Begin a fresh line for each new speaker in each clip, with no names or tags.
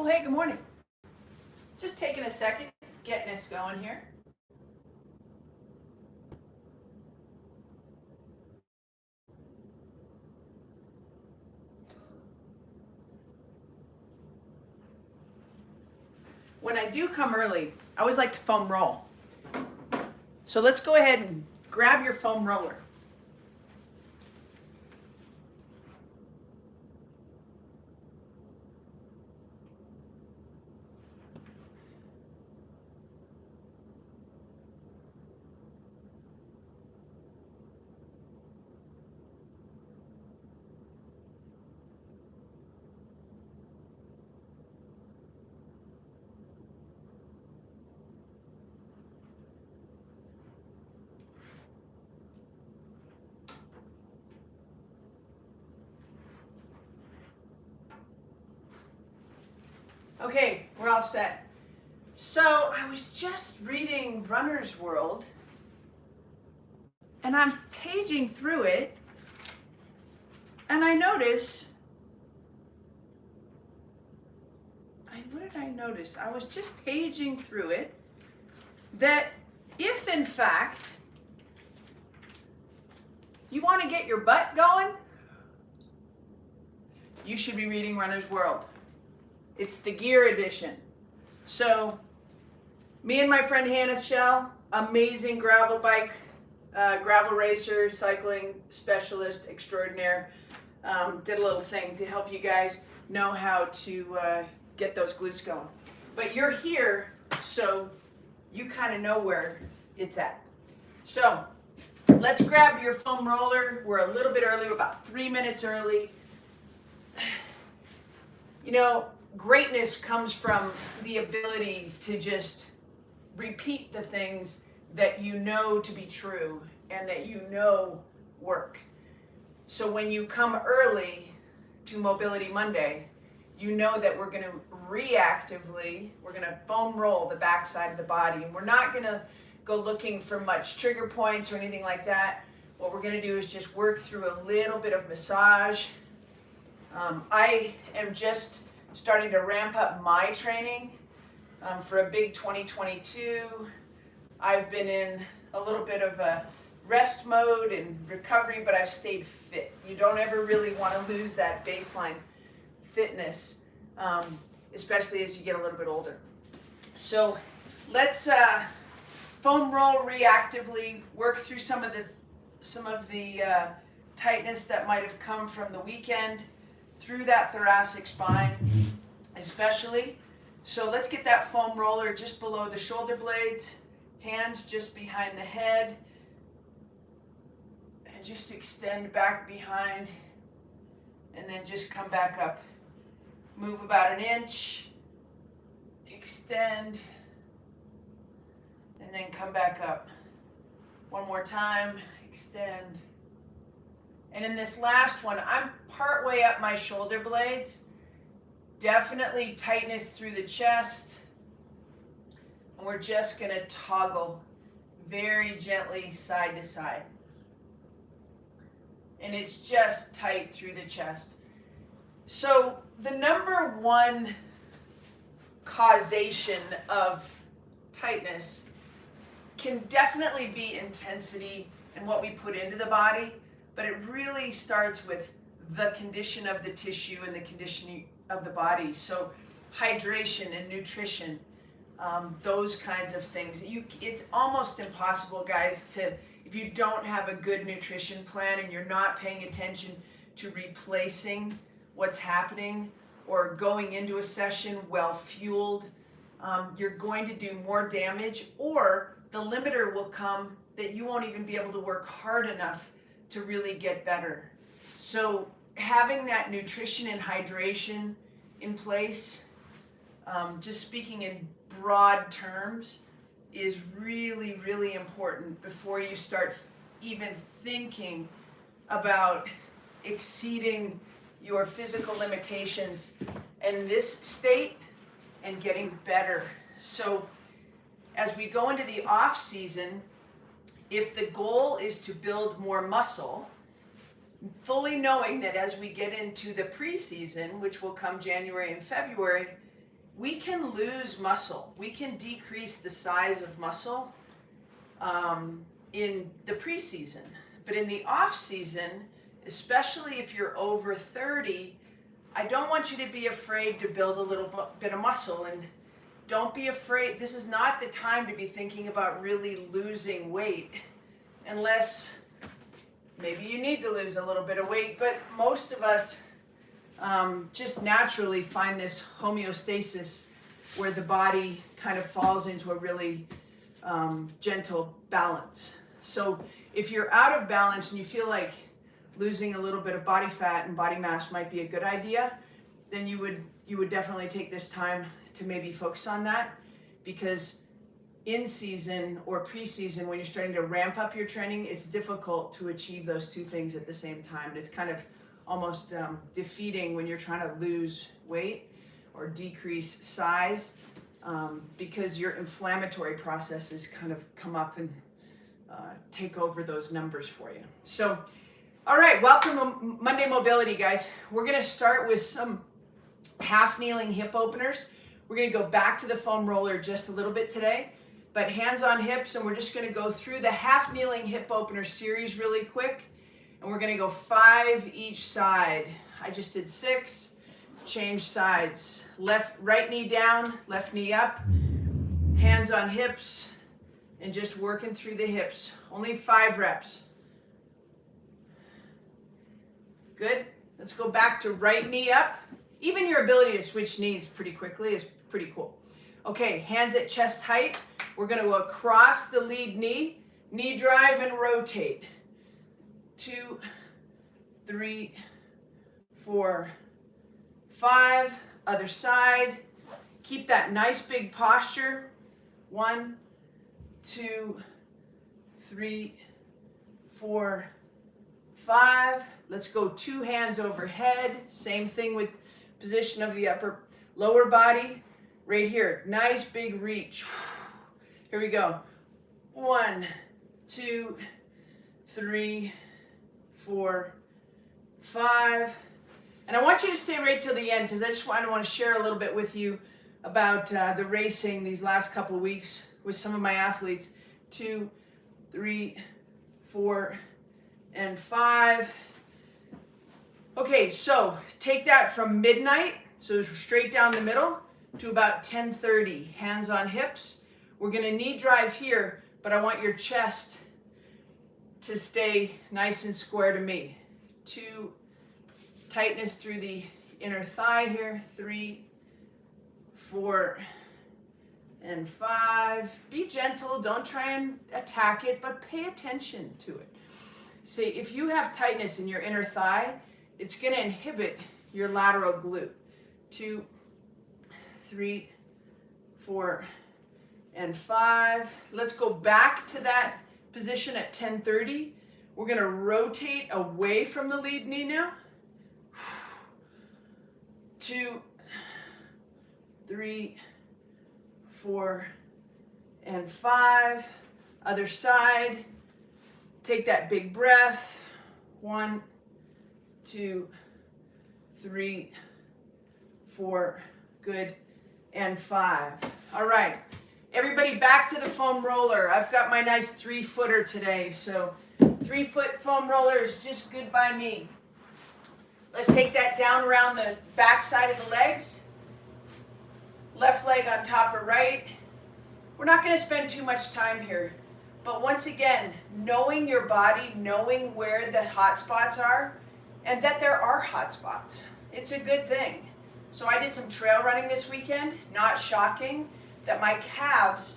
Well, hey, good morning. Just taking a second, getting us going here. When I do come early, I always like to foam roll. So let's go ahead and grab your foam roller. Okay, we're all set. So I was just reading Runner's World, and I'm paging through it, and I notice, what did I notice? I was just paging through it, that if in fact you want to get your butt going, you should be reading Runner's World. It's the gear edition. So me and my friend Hannah Shell, amazing gravel racer, cycling specialist extraordinaire, did a little thing to help you guys know how to get those glutes going. But you're here, so you kind of know where it's at. So let's grab your foam roller. We're a little bit early, we're about 3 minutes early. You know, greatness comes from the ability to just repeat the things that you know to be true and that you know work. So when you come early to Mobility Monday, you know that we're going to we're going to foam roll the backside of the body, and we're not going to go looking for much trigger points or anything like that. What we're going to do is just work through a little bit of massage. I am just starting to ramp up my training for a big 2022. I've been in a little bit of a rest mode and recovery, but I've stayed fit. You don't ever really want to lose that baseline fitness, especially as you get a little bit older. So let's foam roll reactively, work through some of the tightness that might have come from the weekend through that thoracic spine, especially. So let's get that foam roller just below the shoulder blades, hands just behind the head, and just extend back behind, and then just come back up. Move about an inch, extend, and then come back up. One more time, extend. And in this last one, I'm part way up my shoulder blades. Definitely tightness through the chest. And we're just going to toggle very gently side to side. And it's just tight through the chest. So the number one causation of tightness can definitely be intensity and what we put into the body. But it really starts with the condition of the tissue and the conditioning of the body. So hydration and nutrition, those kinds of things. It's almost impossible, guys, if you don't have a good nutrition plan and you're not paying attention to replacing what's happening or going into a session well fueled, you're going to do more damage, or the limiter will come that you won't even be able to work hard enough to really get better. So having that nutrition and hydration in place, just speaking in broad terms, is really, really important before you start even thinking about exceeding your physical limitations in this state and getting better. So as we go into the off season, if the goal is to build more muscle, fully knowing that as we get into the preseason, which will come January and February, we can lose muscle. We can decrease the size of muscle in the preseason. But in the off season, especially if you're over 30, I don't want you to be afraid to build a little bit of muscle. And don't be afraid. This is not the time to be thinking about really losing weight, unless maybe you need to lose a little bit of weight. But most of us just naturally find this homeostasis where the body kind of falls into a really gentle balance. So if you're out of balance and you feel like losing a little bit of body fat and body mass might be a good idea, then you would definitely take this time to maybe focus on that, because in season or preseason, when you're starting to ramp up your training, it's difficult to achieve those two things at the same time. And it's kind of almost defeating when you're trying to lose weight or decrease size, because your inflammatory processes kind of come up and take over those numbers for you. So, all right, welcome to Monday Mobility, guys. We're gonna start with some half kneeling hip openers. We're gonna go back to the foam roller just a little bit today, but hands on hips, and we're just gonna go through the half kneeling hip opener series really quick, and we're gonna go 5 each side. I just did 6, change sides. Right knee down, left knee up, hands on hips, and just working through the hips. Only 5 reps. Good. Let's go back to right knee up. Even your ability to switch knees pretty quickly is pretty cool. Okay, hands at chest height. We're going to go across the lead knee, knee drive and rotate. 2, 3, 4, 5. Other side. Keep that nice big posture. 1, 2, 3, 4, 5. Let's go 2 hands overhead. Same thing with position of the lower body. Right here, nice big reach. Here we go. 1, 2, 3, 4, 5. And I want you to stay right till the end, because I just want to share a little bit with you about the racing these last couple weeks with some of my athletes. 2, 3, 4, and 5. Okay, so take that from midnight, so straight down the middle, to about 10:30. Hands on hips. We're gonna knee drive here, but I want your chest to stay nice and square to me. 2, tightness through the inner thigh here. 3, 4, and 5. Be gentle, don't try and attack it, but pay attention to it. See, if you have tightness in your inner thigh, it's going to inhibit your lateral glute. 2, 3, 4, and 5. Let's go back to that position at 10:30. We're going to rotate away from the lead knee now. 2, 3, 4, and 5. Other side. Take that big breath. 1, 2, 3, 4. Good. And 5. All right. Everybody back to the foam roller. I've got my nice 3-footer today. So 3-foot foam roller is just good by me. Let's take that down around the back side of the legs. Left leg on top of right. We're not going to spend too much time here. But once again, knowing your body, knowing where the hot spots are, and that there are hot spots. It's a good thing. So I did some trail running this weekend. Not shocking that my calves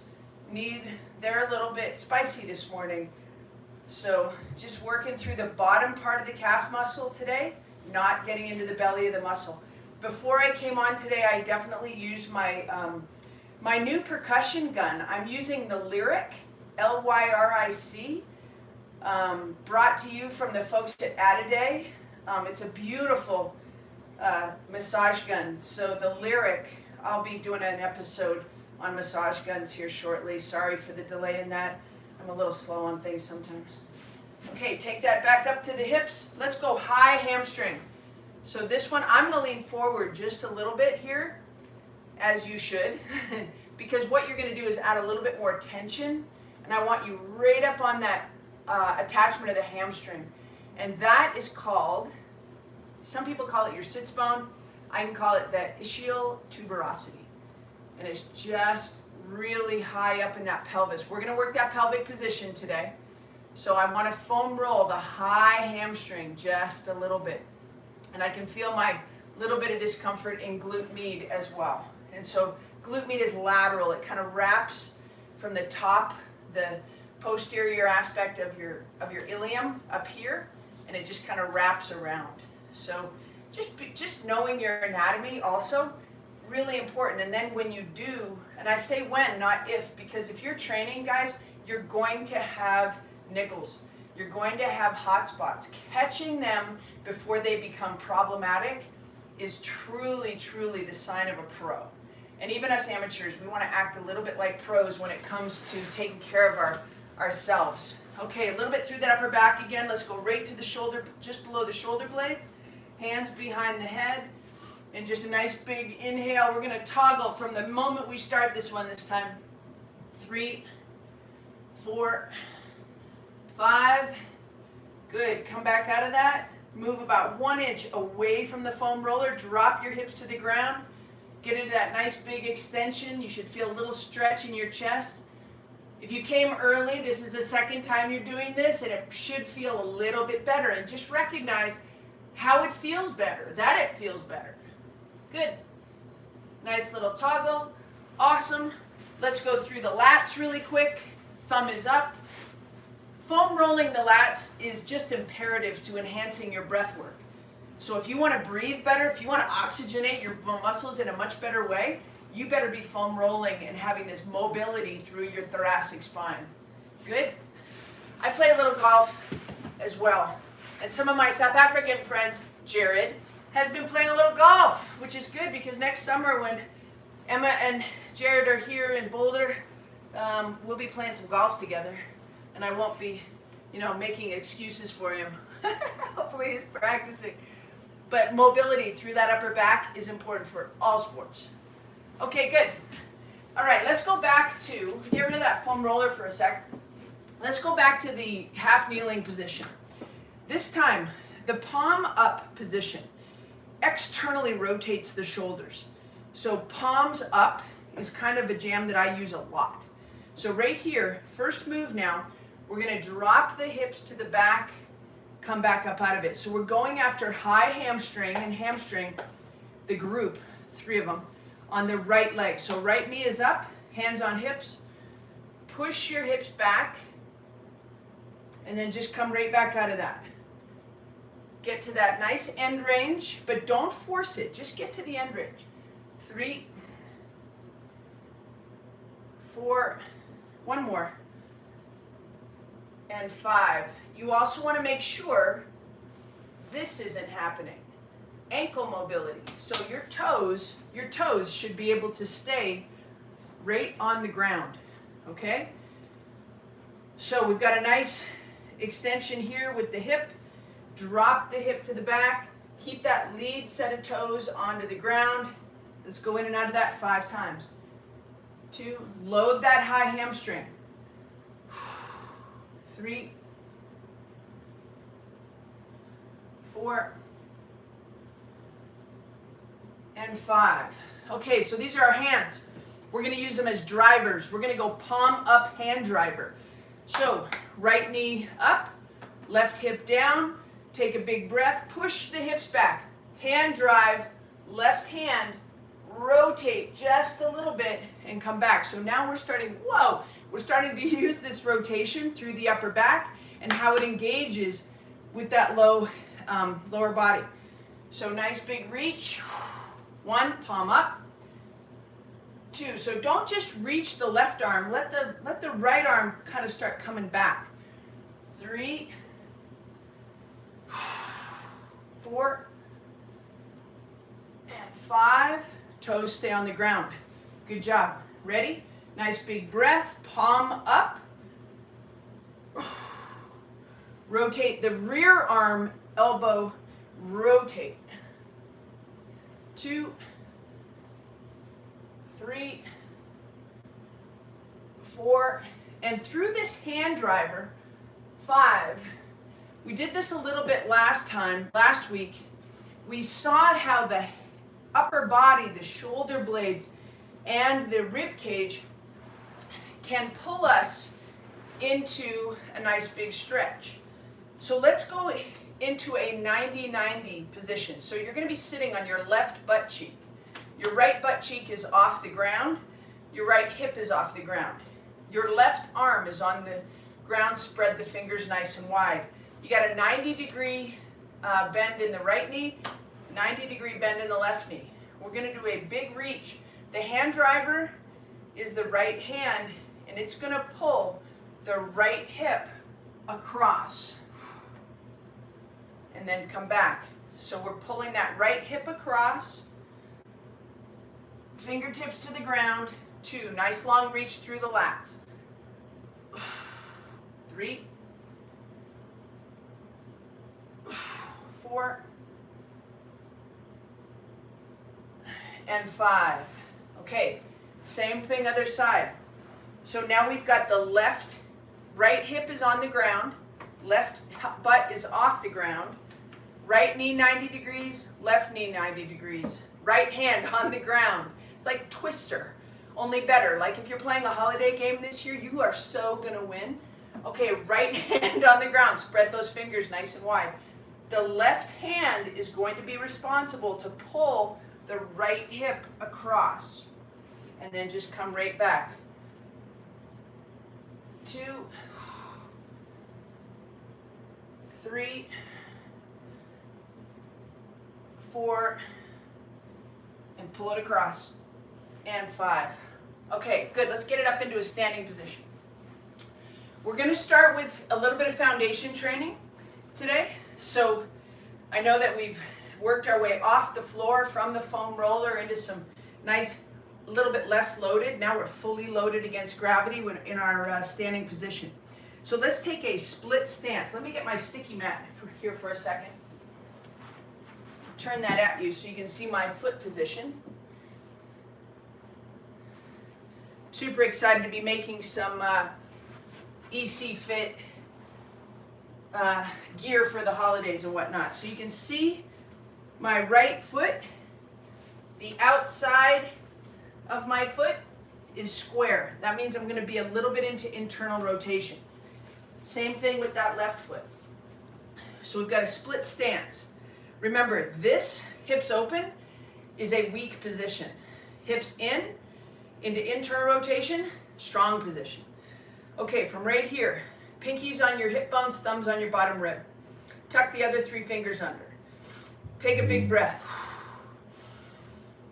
they're a little bit spicy this morning. So just working through the bottom part of the calf muscle today, not getting into the belly of the muscle. Before I came on today, I definitely used my my new percussion gun. I'm using the Lyric, Lyric, brought to you from the folks at Add-A-Day. It's a beautiful massage gun. So the Lyric, I'll be doing an episode on massage guns here shortly. Sorry for the delay in that. I'm a little slow on things sometimes. Okay, take that back up to the hips. Let's go high hamstring. So this one, I'm gonna lean forward just a little bit here. as you should, because what you're going to do is add a little bit more tension, and I want you right up on that attachment of the hamstring. And that is called, some people call it your sits bone, I can call it the ischial tuberosity. And it's just really high up in that pelvis. We're going to work that pelvic position today. So I want to foam roll the high hamstring just a little bit. And I can feel my little bit of discomfort in glute med as well. And so glute med is lateral. It kind of wraps from the top, the posterior aspect of your ilium up here, and it just kind of wraps around. So just knowing your anatomy also really important. And then when you do, and I say when, not if, because if you're training, guys, you're going to have niggles. You're going to have hot spots. Catching them before they become problematic is truly, truly the sign of a pro. And even us amateurs, we want to act a little bit like pros when it comes to taking care of ourselves. Okay, a little bit through that upper back again. Let's go right to the shoulder, just below the shoulder blades. Hands behind the head. And just a nice big inhale. We're going to toggle from the moment we start this one this time. 3, 4, 5. Good. Come back out of that. Move about 1 inch away from the foam roller. Drop your hips to the ground. Get into that nice big extension. You should feel a little stretch in your chest. If you came early, this is the second time you're doing this, and it should feel a little bit better. And just recognize how it feels better, that it feels better. Good. Nice little toggle. Awesome. Let's go through the lats really quick. Thumb is up. Foam rolling the lats is just imperative to enhancing your breath work. So if you want to breathe better, if you want to oxygenate your muscles in a much better way, you better be foam rolling and having this mobility through your thoracic spine. Good? I play a little golf as well. And some of my South African friends, Jared, has been playing a little golf, which is good because next summer when Emma and Jared are here in Boulder, we'll be playing some golf together. And I won't be, making excuses for him. Hopefully he's practicing. But mobility through that upper back is important for all sports. Okay, good. All right, let's go back to, get rid of that foam roller for a sec. Let's go back to the half kneeling position. This time, the palm up position externally rotates the shoulders. So palms up is kind of a jam that I use a lot. So right here, first move now, we're going to drop the hips to the back, come back up out of it. So we're going after high hamstring and hamstring, the group, 3 of them, on the right leg. So right knee is up, hands on hips, push your hips back, and then just come right back out of that. Get to that nice end range, but don't force it. Just get to the end range. 3, 4, one more, and 5. You also want to make sure this isn't happening. Ankle mobility. So your toes should be able to stay right on the ground. Okay? So we've got a nice extension here with the hip. Drop the hip to the back. Keep that lead set of toes onto the ground. Let's go in and out of that 5 times. 2, load that high hamstring. 3, 4, and 5. Okay, so these are our hands. We're going to use them as drivers. We're going to go palm up hand driver. So right knee up, left hip down, take a big breath, push the hips back, hand drive, left hand, rotate just a little bit and come back. So now we're starting to use this rotation through the upper back and how it engages with that lower body. So nice big reach. 1, palm up. 2, so don't just reach the left arm, let the right arm kind of start coming back. 3, 4, and 5. Toes stay on the ground. Good job. Ready? Nice big breath, palm up. Rotate the rear arm, elbow, rotate. 2, 3, 4, and through this hand driver, 5. We did this a little bit last week. We saw how the upper body, the shoulder blades, and the rib cage can pull us into a nice big stretch. So let's go into a 90-90 position. So you're going to be sitting on your left butt cheek. Your right butt cheek is off the ground. Your right hip is off the ground. Your left arm is on the ground. Spread the fingers nice and wide. You got a 90-degree bend in the right knee, 90-degree bend in the left knee. We're going to do a big reach. The hand driver is the right hand, and it's going to pull the right hip across and then come back. So we're pulling that right hip across, fingertips to the ground, 2, nice long reach through the lats. 3, 4, and 5. Okay, same thing other side. So now we've got the right hip is on the ground, left butt is off the ground, right knee 90 degrees, left knee 90 degrees, right hand on the ground. It's like Twister, only better. Like if you're playing a holiday game this year, you are so gonna win. Okay, right hand on the ground, spread those fingers nice and wide. The left hand is going to be responsible to pull the right hip across and then just come right back. 2, 3, 4, and pull it across, and 5. Okay, good. Let's get it up into a standing position. We're going to start with a little bit of foundation training today. So I know that we've worked our way off the floor from the foam roller into some nice, a little bit less loaded. Now we're fully loaded against gravity in our standing position. So let's take a split stance. Let me get my sticky mat here for a second. Turn that at you so you can see my foot position. Super excited to be making some ECFIT gear for the holidays and whatnot. So you can see my right foot, the outside of my foot is square. That means I'm going to be a little bit into internal rotation. Same thing with that left foot. So we've got a split stance. Remember, this hips open is a weak position. Hips in, into internal rotation, strong position. Okay, from right here, pinkies on your hip bones, thumbs on your bottom rib. Tuck the other 3 fingers under. Take a big breath.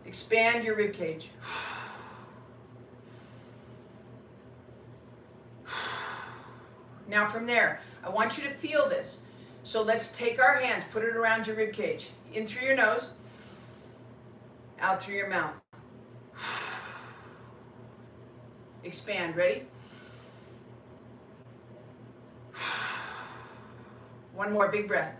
Expand your rib cage. Now from there, I want you to feel this. So let's take our hands, put it around your rib cage. In through your nose, out through your mouth. Expand, ready? One more big breath.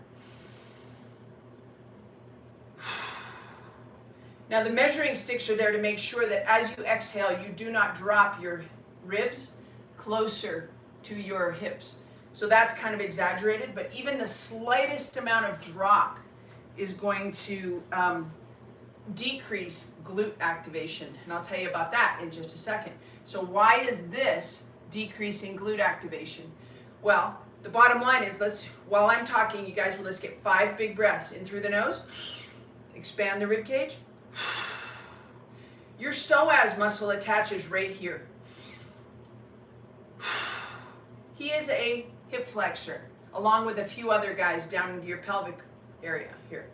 Now the measuring sticks are there to make sure that as you exhale, you do not drop your ribs closer to your hips. So that's kind of exaggerated, but even the slightest amount of drop is going to decrease glute activation. And I'll tell you about that in just a second. So why is this decreasing glute activation? Well, the bottom line is, while I'm talking, you guys, let's get 5 big breaths in through the nose. Expand the rib cage. Your psoas muscle attaches right here. He is a hip flexor, along with a few other guys down into your pelvic area here.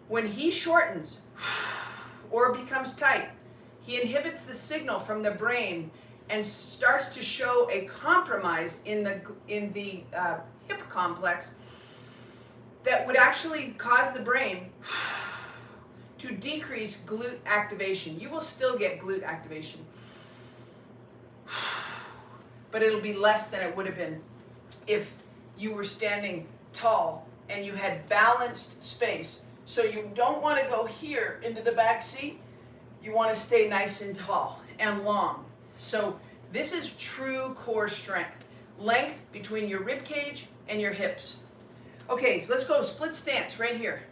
When he shortens or becomes tight, he inhibits the signal from the brain and starts to show a compromise in the hip complex that would actually cause the brain to decrease glute activation. You will still get glute activation, but it'll be less than it would have been if you were standing tall and you had balanced space. So you don't want to go here into the back seat You want to stay nice and tall and long. So this is true core strength. Length between your rib cage and your hips. Okay, so let's go split stance right here.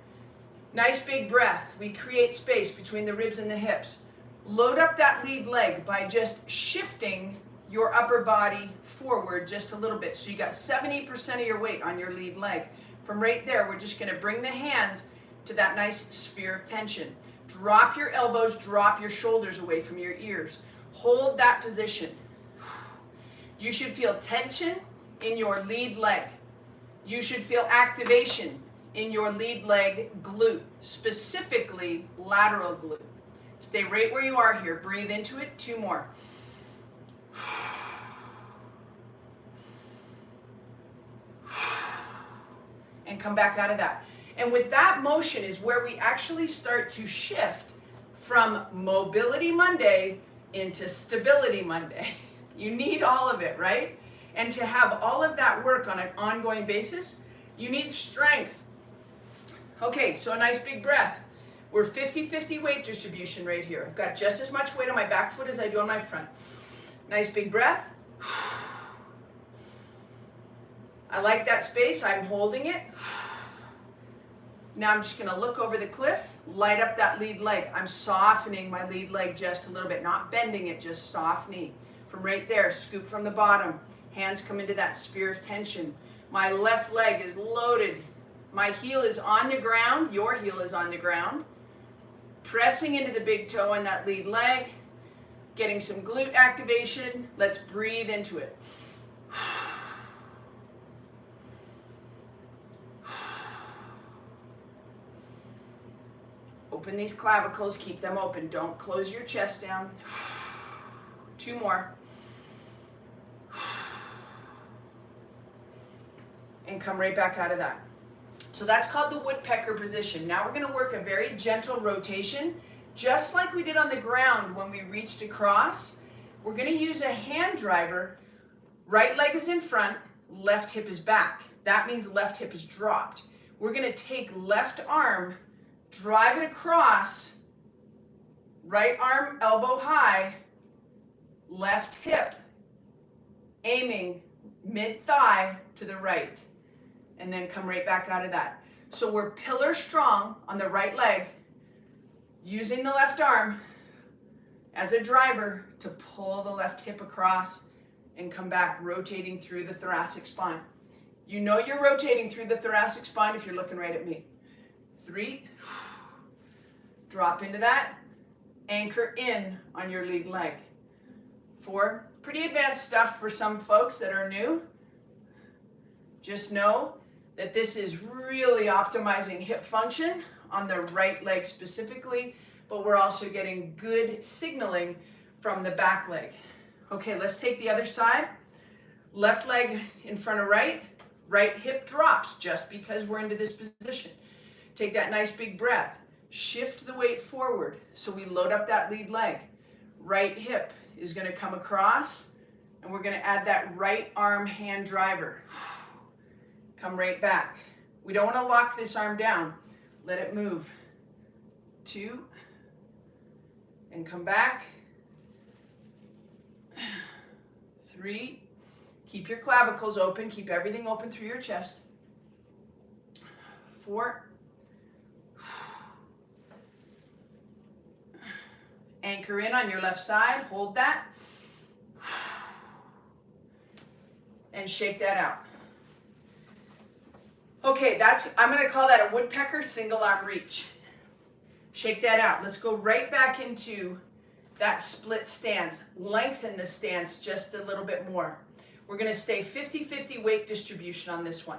Nice big breath. We create space between the ribs and the hips. Load up that lead leg by just shifting your upper body forward just a little bit. So you got 70% of your weight on your lead leg. From right there, we're just going to bring the hands to that nice sphere of tension. Drop your elbows, drop your shoulders away from your ears. Hold that position. You should feel tension in your lead leg. You should feel activation in your lead leg glute, specifically lateral glute. Stay right where you are here. Breathe into it. 2 more. And come back out of that. And with that motion is where we actually start to shift from Mobility Monday into Stability Monday. You need all of it, right? And to have all of that work on an ongoing basis, you need strength. Okay, so a nice big breath. We're 50-50 weight distribution right here. I've got just as much weight on my back foot as I do on my front. Nice big breath. I like that space. I'm holding it. Now I'm just going to look over the cliff, light up that lead leg. I'm softening my lead leg just a little bit, not bending it, just softening. From right there, scoop from the bottom. Hands come into that sphere of tension. My left leg is loaded. My heel is on the ground. Your heel is on the ground. Pressing into the big toe on that lead leg. Getting some glute activation. Let's breathe into it. Open these clavicles, keep them open. Don't close your chest down. 2 more. And come right back out of that. So that's called the woodpecker position. Now we're going to work a very gentle rotation, just like we did on the ground when we reached across. We're going to use a hand driver. Right leg is in front, left hip is back. That means left hip is dropped. We're going to take left arm, drive it across, right arm elbow high, left hip, aiming mid-thigh to the right, and then come right back out of that. So we're pillar strong on the right leg, using the left arm as a driver to pull the left hip across and come back, rotating through the thoracic spine. You know you're rotating through the thoracic spine if you're looking right at me. 3, drop into that, anchor in on your lead leg. 4, pretty advanced stuff for some folks that are new. Just know that this is really optimizing hip function on the right leg specifically, but we're also getting good signaling from the back leg. Okay, let's take the other side. Left leg in front of right, right hip drops just because we're into this position. Take that nice big breath. Shift the weight forward so we load up that lead leg. Right hip is going to come across, and we're going to add that right arm hand driver. Come right back. We don't want to lock this arm down. Let it move. 2, and come back. 3, keep your clavicles open, keep everything open through your chest. 4, anchor in on your left side, hold that, and shake that out. Okay, I'm going to call that a woodpecker single arm reach. Shake that out. Let's go right back into that split stance. Lengthen the stance just a little bit more. We're going to stay 50-50 weight distribution on this one.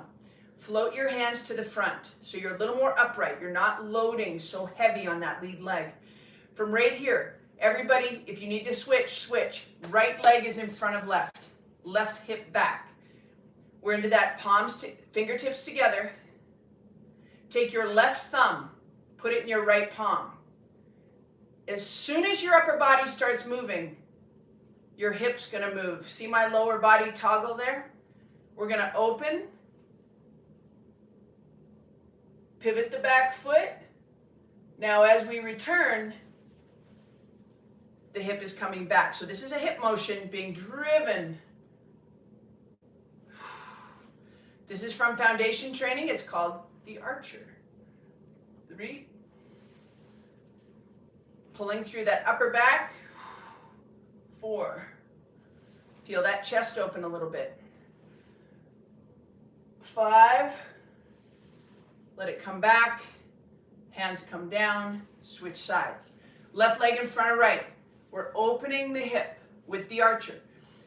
Float your hands to the front so you're a little more upright. You're not loading so heavy on that lead leg. From right here, everybody, if you need to switch, switch. Right leg is in front of left. Left hip back. We're into that fingertips together. Take your left thumb, put it in your right palm. As soon as your upper body starts moving, your hip's gonna move. See my lower body toggle there? We're gonna open, pivot the back foot. Now as we return, the hip is coming back. So this is a hip motion being driven. This is from foundation training. It's called the archer. 3. Pulling through that upper back. 4. Feel that chest open a little bit. 5. Let it come back. Hands come down. Switch sides. Left leg in front of right. We're opening the hip with the archer.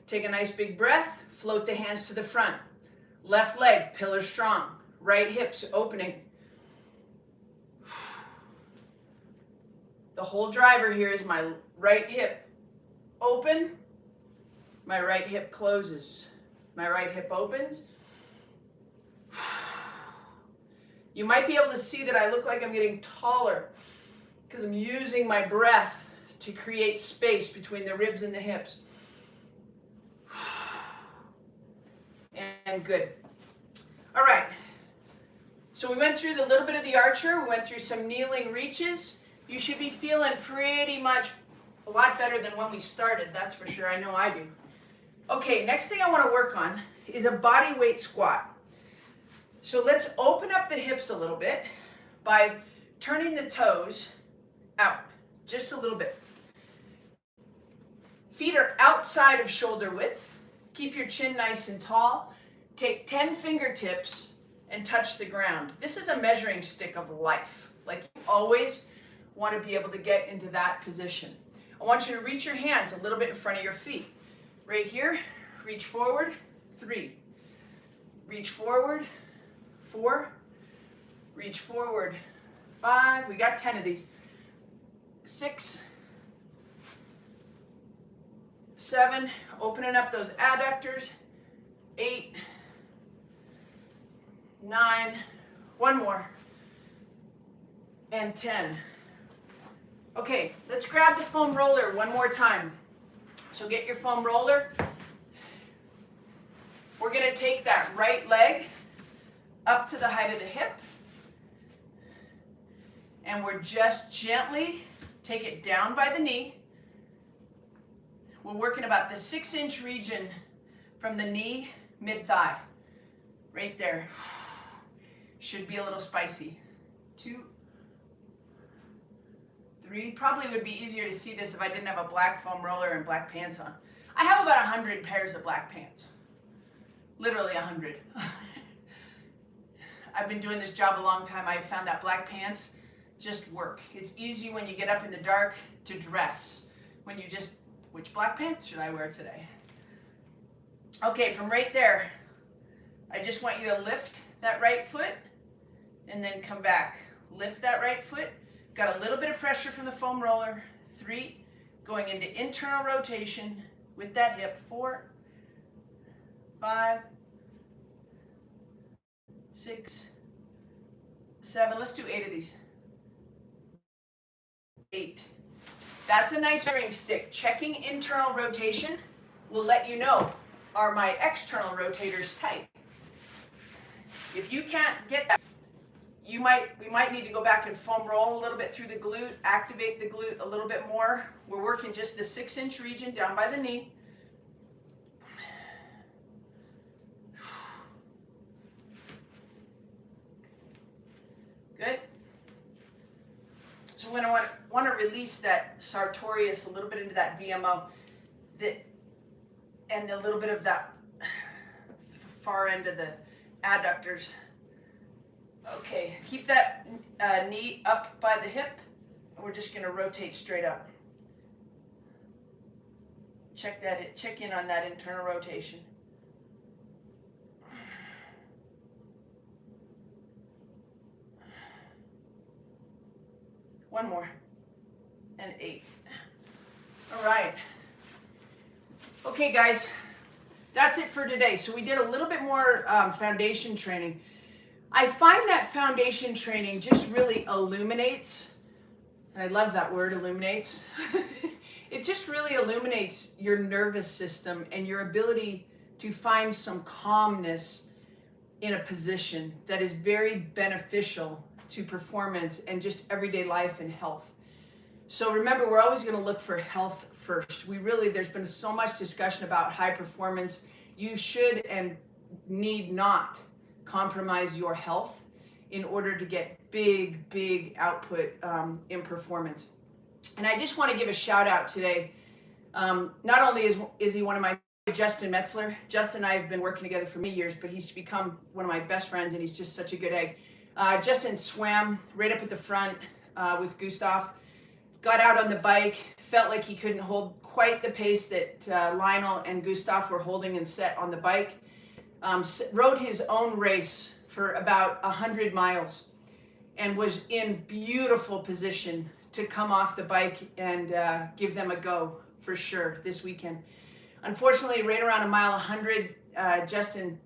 Take a nice big breath. Float the hands to the front. Left leg, pillar strong. Right hip's opening. The whole driver here is my right hip open. My right hip closes. My right hip opens. You might be able to see that I look like I'm getting taller because I'm using my breath to create space between the ribs and the hips. And good. All right. So we went through the little bit of the archer. We went through some kneeling reaches. You should be feeling pretty much a lot better than when we started. That's for sure. I know I do. Okay, next thing I want to work on is a body weight squat. So let's open up the hips a little bit by turning the toes out just a little bit. Feet are outside of shoulder width. Keep your chin nice and tall. Take 10 fingertips and touch the ground. This is a measuring stick of life. Like, you always want to be able to get into that position. I want you to reach your hands a little bit in front of your feet. Right here, reach forward, 3. Reach forward, 4. Reach forward, 5. We got 10 of these. 6. 7. Opening up those adductors. 8. 9. One more. And 10. Okay, let's grab the foam roller one more time. So get your foam roller. We're going to take that right leg up to the height of the hip. And we're just gently take it down by the knee. We're working about the 6-inch region from the knee, mid-thigh. Right there. Should be a little spicy. 2, 3. Probably would be easier to see this if I didn't have a black foam roller and black pants on. I have about 100 pairs of black pants. Literally 100. I've been doing this job a long time. I found that black pants just work. It's easy when you get up in the dark to dress. When you just, which black pants should I wear today? Okay, from right there, I just want you to lift that right foot and then come back. Lift that right foot. Got a little bit of pressure from the foam roller. 3, going into internal rotation with that hip. 4, 5, 6, 7. Let's do 8 of these. 8. That's a nice measuring stick. Checking internal rotation will let you know, are my external rotators tight? If you can't get that, we might need to go back and foam roll a little bit through the glute, activate the glute a little bit more. We're working just the 6-inch region down by the knee. Good. So when I want to release that sartorius a little bit into that VMO, and a little bit of that far end of the adductors. Okay, keep that knee up by the hip, and we're just going to rotate straight up. Check in on that internal rotation. One more, and 8. All right. Okay, guys, that's it for today. So we did a little bit more foundation training. I find that foundation training just really illuminates, and I love that word, illuminates. It just really illuminates your nervous system and your ability to find some calmness in a position that is very beneficial to performance and just everyday life and health. So remember, we're always going to look for health first. There's been so much discussion about high performance. You should and need not compromise your health in order to get big output in performance. And I just want to give a shout out today. Not only is he one of my Justin Metzler. Justin and I have been working together for many years, but he's become one of my best friends, and he's just such a good egg. Justin swam right up at the front with Gustav, got out on the bike, felt like he couldn't hold quite the pace that Lionel and Gustav were holding and set on the bike, rode his own race for about 100 miles and was in beautiful position to come off the bike and give them a go for sure this weekend. Unfortunately, right around a mile 100, Justin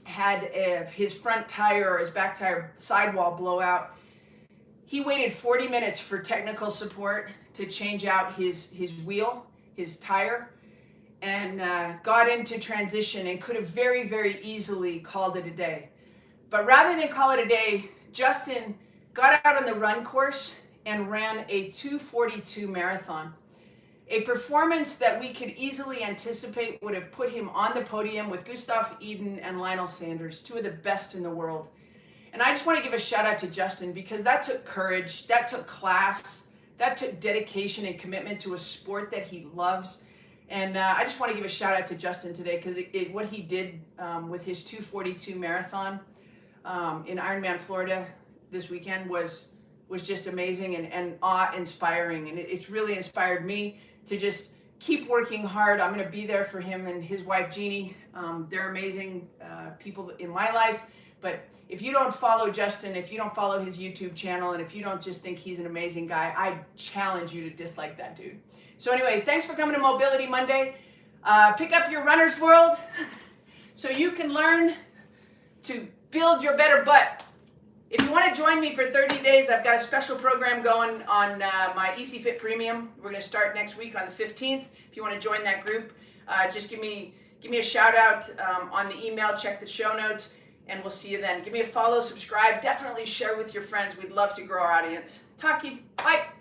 had his front tire or his back tire sidewall blow out. He waited 40 minutes for technical support to change out his wheel, his tire, and got into transition and could have very easily called it a day. But rather than call it a day, Justin got out on the run course and ran a 2:42 marathon. A performance that we could easily anticipate would have put him on the podium with Gustav Iden and Lionel Sanders, two of the best in the world. And I just want to give a shout out to Justin, because that took courage, that took class, that took dedication and commitment to a sport that he loves. And I just want to give a shout out to Justin today, because what he did with his 2:42 marathon in Ironman Florida this weekend was just amazing and awe-inspiring. And it's really inspired me to just keep working hard. I'm going to be there for him and his wife, Jeannie. They're amazing people in my life. But if you don't follow Justin, if you don't follow his YouTube channel, and if you don't just think he's an amazing guy, I challenge you to dislike that dude. So anyway, thanks for coming to Mobility Monday. Pick up your Runner's World so you can learn to build your better butt. If you want to join me for 30 days, I've got a special program going on my ECFIT Premium. We're going to start next week on the 15th. If you want to join that group, just give me a shout out on the email, check the show notes, and we'll see you then. Give me a follow, subscribe, definitely share with your friends. We'd love to grow our audience. Talk to you. Bye.